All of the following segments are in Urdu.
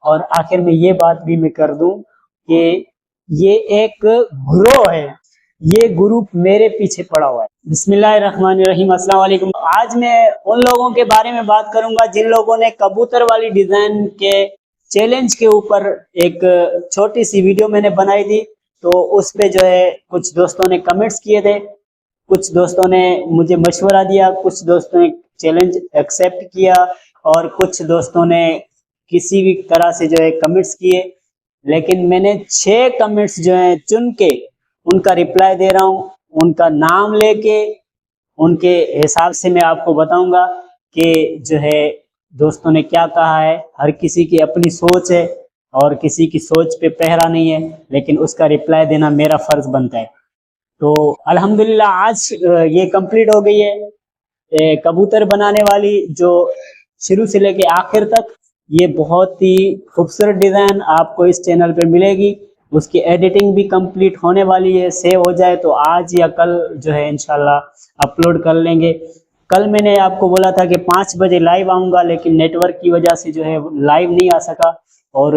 اور آخر میں یہ بات بھی میں کر دوں کہ یہ ایک گروہ ہے، یہ گروپ میرے پیچھے پڑا ہوا ہے۔ بسم اللہ الرحمن الرحیم، السلام علیکم۔ آج میں ان لوگوں کے بارے میں بات کروں گا جن لوگوں نے کبوتر والی ڈیزائن کے چیلنج کے اوپر ایک چھوٹی سی ویڈیو میں نے بنائی تھی، تو اس پہ جو ہے کچھ دوستوں نے کمنٹس کیے تھے، کچھ دوستوں نے مجھے مشورہ دیا، کچھ دوستوں نے چیلنج ایکسیپٹ کیا، اور کچھ دوستوں نے کسی بھی طرح سے جو ہے کمنٹس کیے۔ لیکن میں نے 6 کمنٹس جو ہیں چن کے ان کا رپلائی دے رہا ہوں، ان کا نام لے کے ان کے حساب سے میں آپ کو بتاؤں گا کہ جو ہے دوستوں نے کیا کہا ہے۔ ہر کسی کی اپنی سوچ ہے اور کسی کی سوچ پہ پہرا نہیں ہے، لیکن اس کا رپلائی دینا میرا فرض بنتا ہے۔ تو الحمدللہ آج یہ کمپلیٹ ہو گئی ہے کبوتر بنانے والی، جو شروع سے لے کے آخر تک یہ بہت ہی خوبصورت ڈیزائن آپ کو اس چینل پہ ملے گی۔ اس کی ایڈیٹنگ بھی کمپلیٹ ہونے والی ہے، سیو ہو جائے تو آج یا کل جو ہے انشاءاللہ اپلوڈ کر لیں گے۔ کل میں نے آپ کو بولا تھا کہ 5 بجے لائیو آؤں گا، لیکن نیٹ ورک کی وجہ سے جو ہے لائیو نہیں آ سکا، اور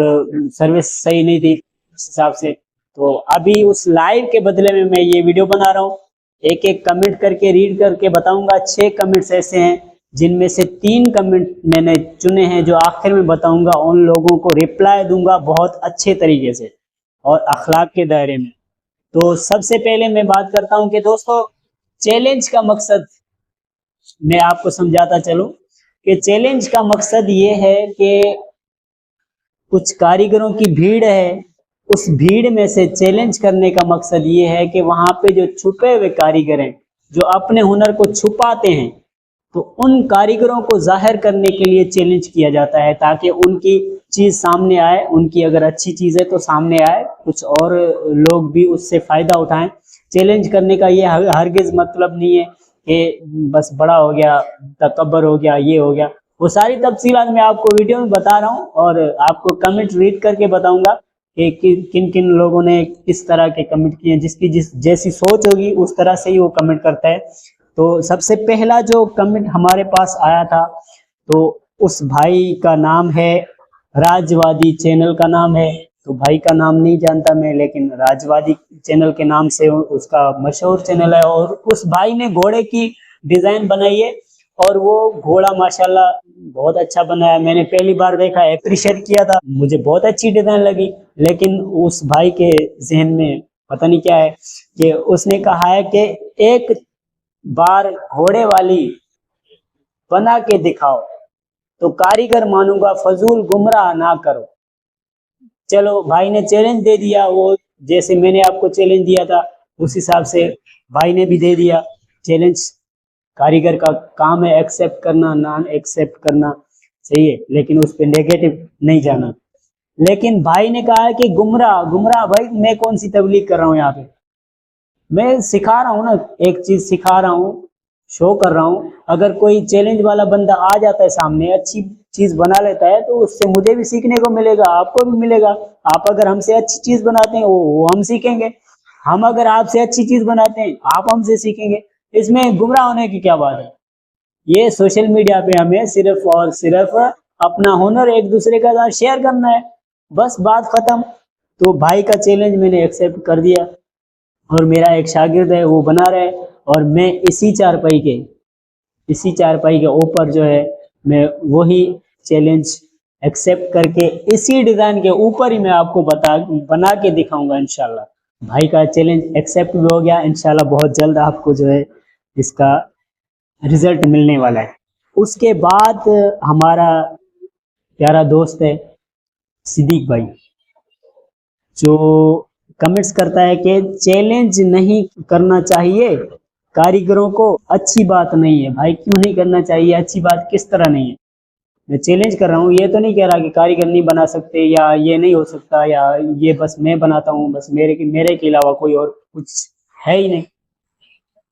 سروس صحیح نہیں تھی اس حساب سے۔ تو ابھی اس لائیو کے بدلے میں یہ ویڈیو بنا رہا ہوں، ایک ایک کمنٹ کر کے ریڈ کر کے بتاؤں گا۔ 6 کمنٹس ایسے ہیں جن میں سے 3 کمنٹ میں نے چنے ہیں جو آخر میں بتاؤں گا، ان لوگوں کو رپلائی دوں گا بہت اچھے طریقے سے اور اخلاق کے دائرے میں۔ تو سب سے پہلے میں بات کرتا ہوں کہ دوستو چیلنج کا مقصد میں آپ کو سمجھاتا چلوں کہ چیلنج کا مقصد یہ ہے کہ کچھ کاریگروں کی بھیڑ ہے، اس بھیڑ میں سے چیلنج کرنے کا مقصد یہ ہے کہ وہاں پہ جو چھپے ہوئے کاریگر ہیں، جو اپنے ہنر کو چھپاتے ہیں، تو ان کاریگروں کو ظاہر کرنے کے لیے چیلنج کیا جاتا ہے، تاکہ ان کی چیز سامنے آئے، ان کی اگر اچھی چیز ہے تو سامنے آئے، کچھ اور لوگ بھی اس سے فائدہ اٹھائیں۔ چیلنج کرنے کا یہ ہرگز مطلب نہیں ہے کہ بس بڑا ہو گیا، تکبر ہو گیا، یہ ہو گیا۔ وہ ساری تفصیلات میں آپ کو ویڈیو میں بتا رہا ہوں، اور آپ کو کمنٹ ریڈ کر کے بتاؤں گا کہ کن کن لوگوں نے کس طرح کے کمنٹ کیے ہیں۔ جس کی جیسی سوچ ہوگی اس طرح سے ہی وہ کمنٹ کرتا ہے۔ تو سب سے پہلا جو کمنٹ ہمارے پاس آیا تھا، تو اس بھائی کا نام ہے راجوادی، چینل کا نام ہے، تو بھائی کا نام نہیں جانتا میں، لیکن راجوادی چینل کے نام سے اس کا مشہور چینل ہے، اور اس بھائی نے گھوڑے کی ڈیزائن بنائی ہے، اور وہ گھوڑا ماشاءاللہ بہت اچھا بنایا۔ میں نے پہلی بار دیکھا، اپریشیٹ کیا تھا، مجھے بہت اچھی ڈیزائن لگی، لیکن اس بھائی کے ذہن میں پتہ نہیں کیا ہے کہ اس نے کہا ہے کہ ایک بار گھوڑے والی بنا کے دکھاؤ تو کاریگر مانوں گا، فضول گمراہ نہ کرو۔ چلو بھائی نے چیلنج دے دیا، وہ جیسے میں نے آپ کو چیلنج دیا تھا اس حساب سے بھائی نے بھی دے دیا چیلنج۔ کاریگر کا کام ہے ایکسیپٹ کرنا، نان ایکسیپٹ کرنا، صحیح ہے، لیکن اس پہ نیگیٹو نہیں جانا۔ لیکن بھائی نے کہا ہے کہ گمراہ بھائی میں کون سی تبلیغ کر رہا ہوں یہاں پہ؟ میں سکھا رہا ہوں نا، ایک چیز سکھا رہا ہوں، شو کر رہا ہوں۔ اگر کوئی چیلنج والا بندہ آ جاتا ہے سامنے، اچھی چیز بنا لیتا ہے، تو اس سے مجھے بھی سیکھنے کو ملے گا، آپ کو بھی ملے گا۔ آپ اگر ہم سے اچھی چیز بناتے ہیں وہ ہم سیکھیں گے، ہم اگر آپ سے اچھی چیز بناتے ہیں آپ ہم سے سیکھیں گے۔ اس میں گمراہ ہونے کی کیا بات ہے؟ یہ سوشل میڈیا پہ ہمیں صرف اور صرف اپنا ہنر ایک دوسرے کے ساتھ شیئر کرنا ہے، بس بات ختم۔ تو بھائی کا چیلنج میں نے ایکسیپٹ کر دیا، اور میرا ایک شاگرد ہے وہ بنا رہے، اور میں اسی چارپائی کے اوپر جو ہے میں وہی چیلنج ایکسیپٹ کر کے اسی ڈیزائن کے اوپر ہی میں آپ کو بنا کے دکھاؤں گا انشاءاللہ۔ بھائی کا چیلنج ایکسیپٹ بھی ہو گیا، انشاءاللہ بہت جلد آپ کو جو ہے اس کا رزلٹ ملنے والا ہے۔ اس کے بعد ہمارا پیارا دوست ہے صدیق بھائی، جو کمنٹس کرتا ہے کہ چیلنج نہیں کرنا چاہیے کاریگروں کو، اچھی بات نہیں ہے۔ بھائی کیوں نہیں کرنا چاہیے؟ اچھی بات کس طرح نہیں ہے؟ میں چیلنج کر رہا ہوں، یہ تو نہیں کہہ رہا کہ کاریگر نہیں بنا سکتے، یا یہ نہیں ہو سکتا، یا یہ بس میں بناتا ہوں، بس میرے کے علاوہ کوئی اور کچھ ہے ہی نہیں۔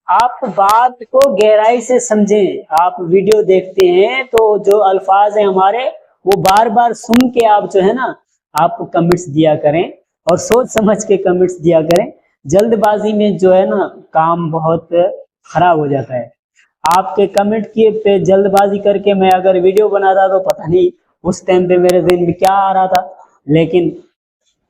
آپ بات کو گہرائی سے سمجھیں، آپ ویڈیو دیکھتے ہیں تو جو الفاظ ہیں ہمارے وہ بار بار سن کے آپ جو ہے نا آپ کمنٹس دیا کریں، اور سوچ سمجھ کے کمنٹس دیا کریں۔ جلد بازی میں جو ہے نا کام بہت خراب ہو جاتا ہے۔ آپ کے کمنٹ کے پہ جلد بازی کر کے میں اگر ویڈیو بناتا تو پتہ نہیں اس ٹائم پہ میرے ذہن میں کیا آ رہا تھا, لیکن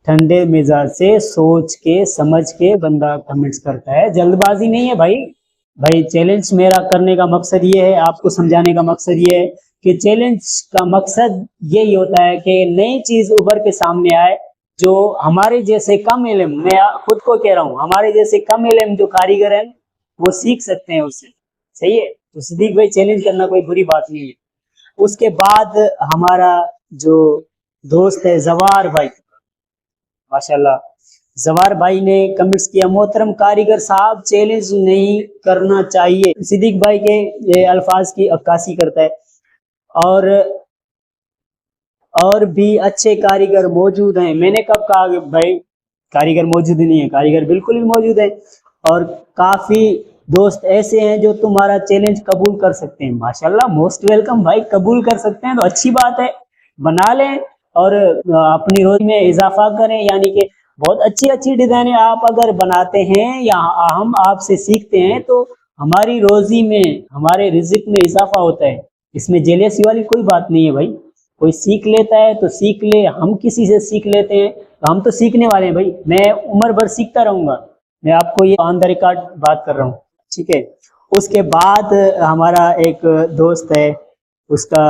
ٹھنڈے مزاج سے سوچ کے سمجھ کے بندہ کمنٹس کرتا ہے, جلد بازی نہیں ہے بھائی چیلنج میرا کرنے کا مقصد یہ ہے, آپ کو سمجھانے کا مقصد یہ ہے کہ چیلنج کا مقصد یہی ہوتا ہے کہ نئی چیز ابھر کے سامنے آئے, جو ہمارے جیسے کم علم, میں خود کو کہہ رہا ہوں, ہمارے جیسے کم علم جو کاریگر ہیں وہ سیکھ سکتے ہیں اس سے. صحیح ہے, تو صدیق بھائی چیلنج کرنا کوئی بری بات نہیں ہے. اس کے بعد ہمارا جو دوست ہے زوار بھائی, ماشاءاللہ زوار بھائی نے کمنٹس کیا, محترم کاریگر صاحب چیلنج نہیں کرنا چاہیے. صدیق بھائی کے یہ الفاظ کی عکاسی کرتا ہے, اور بھی اچھے کاریگر موجود ہیں. میں نے کب کہا کہ بھائی کاریگر موجود نہیں ہے؟ کاریگر بالکل بھی موجود ہے, اور کافی دوست ایسے ہیں جو تمہارا چیلنج قبول کر سکتے ہیں. ماشاءاللہ, موسٹ ویلکم بھائی, قبول کر سکتے ہیں تو اچھی بات ہے, بنا لیں اور اپنی روزی میں اضافہ کریں. یعنی کہ بہت اچھی ڈیزائنیں آپ اگر بناتے ہیں یا ہم آپ سے سیکھتے ہیں تو ہماری روزی میں, ہمارے رزق میں اضافہ ہوتا ہے. اس میں جیلیسی والی کوئی بات نہیں ہے بھائی. کوئی سیکھ لیتا ہے تو سیکھ لے, ہم کسی سے سیکھ لیتے ہیں تو ہم تو سیکھنے والے ہیں بھائی. میں عمر بھر سیکھتا رہوں گا, میں آپ کو یہ آن دا ریکارڈ بات کر رہا ہوں, ٹھیک ہے. اس کے بعد ہمارا ایک دوست ہے, اس کا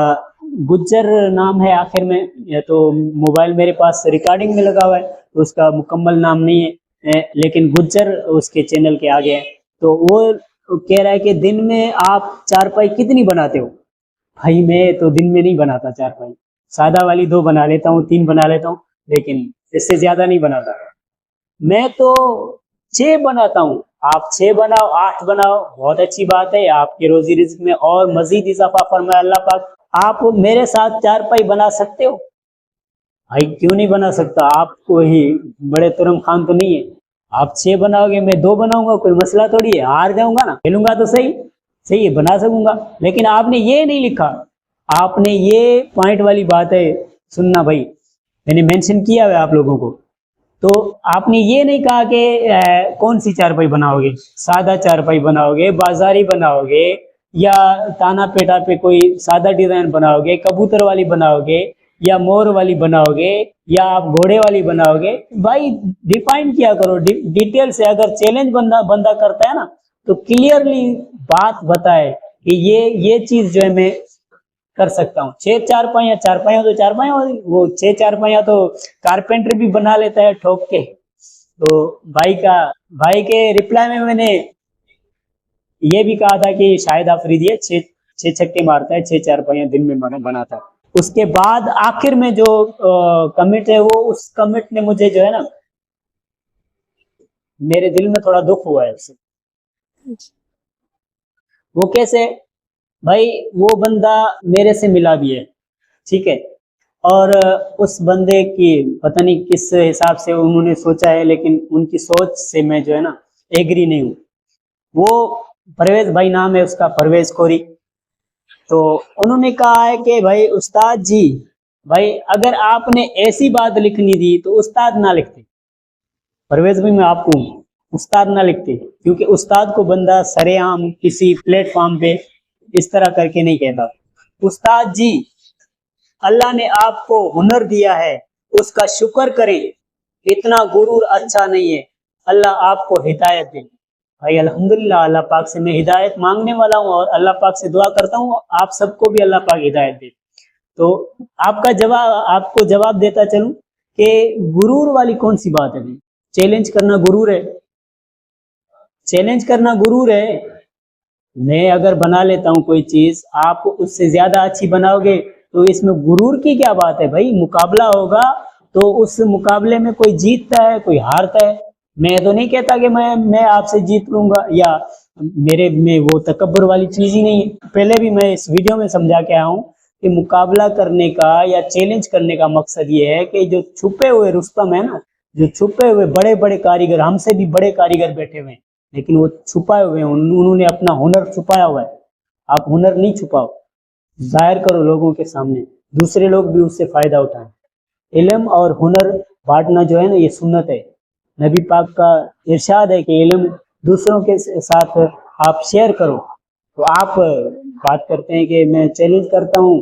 گجر نام ہے آخر میں, یا تو موبائل میرے پاس ریکارڈنگ میں لگا ہوا ہے تو اس کا مکمل نام نہیں ہے, لیکن گجر اس کے چینل کے آگے ہے. تو وہ کہہ رہا ہے کہ دن میں آپ چارپائی کتنی بناتے ہو؟ بھائی میں تو دن میں نہیں بناتا چارپائی, سادہ والی 2 بنا لیتا ہوں, 3 بنا لیتا ہوں, لیکن اس سے زیادہ نہیں بناتا. میں تو 6 بناتا ہوں. آپ 6 بناؤ, 8 بناؤ, بہت اچھی بات ہے, آپ کے روزی رزق میں اور مزید اضافہ فرمائے اللہ پاک. آپ میرے ساتھ چارپائی بنا سکتے ہو بھائی, کیوں نہیں بنا سکتا؟ آپ کو ہی بڑے ترم خان تو نہیں ہے, آپ 6 بناؤ گے, میں 2 بناؤں گا, کوئی مسئلہ تھوڑی ہے. ہار جاؤں گا نا, کھیلوں گا تو صحیح ہے, بنا سکوں گا. لیکن آپ نے یہ نہیں لکھا, آپ نے یہ پوائنٹ والی بات ہے سننا بھائی, میں نے مینشن کیا ہے آپ لوگوں کو. تو آپ نے یہ نہیں کہا کہ کون سی چارپائی بناؤ گے, سادہ چارپائی بناؤ گے, بازاری بناؤ گے, یا تانا پیٹا پہ کوئی سادہ ڈیزائن بناؤ گے, کبوتر والی بناؤ گے, یا مور والی بناؤ گے, یا آپ گھوڑے والی بناؤ گے. بھائی ڈیفائن کیا کرو ڈیٹیل سے. اگر چیلنج بندہ کرتا ہے نا تو کلیئرلی بات بتائے کہ یہ چیز جو ہے میں کر سکتا ہوں. 6 چارپائیاں تو چارپائیاں, وہ 6 چارپائیاں تو کارپینٹر بھی بنا لیتا ہے ٹھوک کے. تو بھائی کے ریپلائی میں نے یہ بھی کہا تھا کہ شاہد آفریدی ہے, 6 چھکے مارتا ہے, 6 چارپائیاں دن میں بناتا ہے. اس کے بعد آخر میں جو کمنٹ ہے, وہ اس کمنٹ نے مجھے جو ہے نا, میرے دل میں تھوڑا دکھ ہوا ہے اس سے. وہ کیسے بھائی؟ وہ بندہ میرے سے ملا بھی ہے, ٹھیک ہے, اور اس بندے کی پتہ نہیں کس حساب سے انہوں نے سوچا ہے, لیکن ان کی سوچ سے میں جو ہے نا ایگری نہیں ہوں. وہ پرویز بھائی نام ہے اس کا, پرویز کوری. تو انہوں نے کہا ہے کہ بھائی استاد جی, بھائی اگر آپ نے ایسی بات لکھنی تھی تو استاد نہ لکھتے. پرویز بھائی میں آپ کو استاد نہ لکھتے, کیونکہ استاد کو بندہ سرے عام کسی پلیٹ فارم پہ اس طرح کر کے نہیں کہتا. استاد جی, اللہ نے آپ کو ہنر دیا ہے, اس کا شکر کریں, اتنا غرور اچھا نہیں ہے, اللہ آپ کو ہدایت دے. بھائی الحمدللہ, اللہ پاک سے میں ہدایت مانگنے والا ہوں, اور اللہ پاک سے دعا کرتا ہوں آپ سب کو بھی اللہ پاک ہدایت دے. تو آپ کو جواب دیتا چلوں کہ غرور والی کون سی بات ہے؟ چیلنج کرنا غرور ہے؟ چیلنج کرنا غرور ہے؟ میں اگر بنا لیتا ہوں کوئی چیز, آپ اس سے زیادہ اچھی بناؤ گے تو اس میں غرور کی کیا بات ہے بھائی؟ مقابلہ ہوگا تو اس مقابلے میں کوئی جیتتا ہے, کوئی ہارتا ہے. میں تو نہیں کہتا کہ میں آپ سے جیت لوں گا, یا میرے میں وہ تکبر والی چیز ہی نہیں ہے. پہلے بھی میں اس ویڈیو میں سمجھا کے آیا ہوں کہ مقابلہ کرنے کا یا چیلنج کرنے کا مقصد یہ ہے کہ جو چھپے ہوئے رستم ہے نا, جو چھپے ہوئے بڑے بڑے کاریگر, ہم سے بھی بڑے کاریگر بیٹھے ہوئے ہیں, لیکن وہ چھپائے ہوئے ہیں, انہوں نے اپنا ہنر چھپایا ہوا ہے. آپ ہنر نہیں چھپاؤ, ظاہر کرو لوگوں کے سامنے, دوسرے لوگ بھی اس سے فائدہ اٹھائیں. علم اور ہنر بانٹنا جو ہے نا, یہ سنت ہے. نبی پاک کا ارشاد ہے کہ علم دوسروں کے ساتھ آپ شیئر کرو. تو آپ بات کرتے ہیں کہ میں چیلنج کرتا ہوں,